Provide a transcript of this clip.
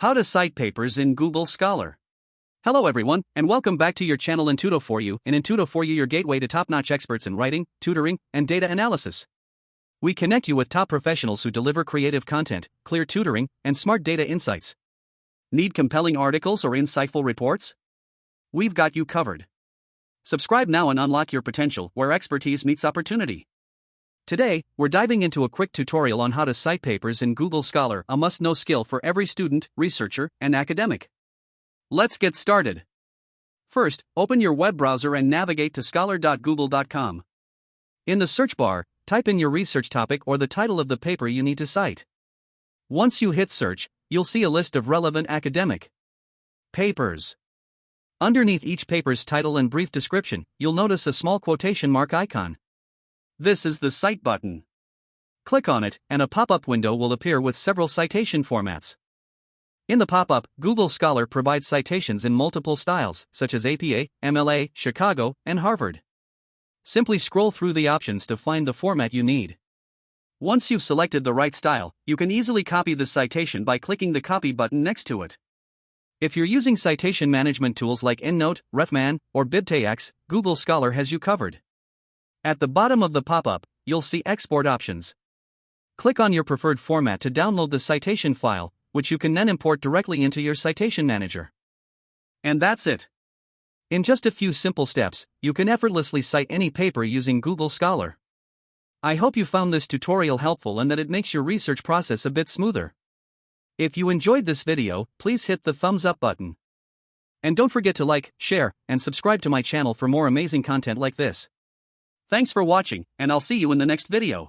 How to cite papers in Google Scholar. Hello everyone, and welcome back to your channel Intuito4U, and Intuito4U, your gateway to top-notch experts in writing, tutoring, and data analysis. We connect you with top professionals who deliver creative content, clear tutoring, and smart data insights. Need compelling articles or insightful reports? We've got you covered. Subscribe now and unlock your potential where expertise meets opportunity. Today, we're diving into a quick tutorial on how to cite papers in Google Scholar, a must-know skill for every student, researcher, and academic. Let's get started. First, open your web browser and navigate to scholar.google.com. In the search bar, type in your research topic or the title of the paper you need to cite. Once you hit search, you'll see a list of relevant academic papers. Underneath each paper's title and brief description, you'll notice a small quotation mark icon. This is the Cite button. Click on it, and a pop-up window will appear with several citation formats. In the pop-up, Google Scholar provides citations in multiple styles, such as APA, MLA, Chicago, and Harvard. Simply scroll through the options to find the format you need. Once you've selected the right style, you can easily copy the citation by clicking the Copy button next to it. If you're using citation management tools like EndNote, RefMan, or BibTeX, Google Scholar has you covered. At the bottom of the pop-up, you'll see Export options. Click on your preferred format to download the citation file, which you can then import directly into your citation manager. And that's it. In just a few simple steps, you can effortlessly cite any paper using Google Scholar. I hope you found this tutorial helpful and that it makes your research process a bit smoother. If you enjoyed this video, please hit the thumbs up button. And don't forget to like, share, and subscribe to my channel for more amazing content like this. Thanks for watching, and I'll see you in the next video.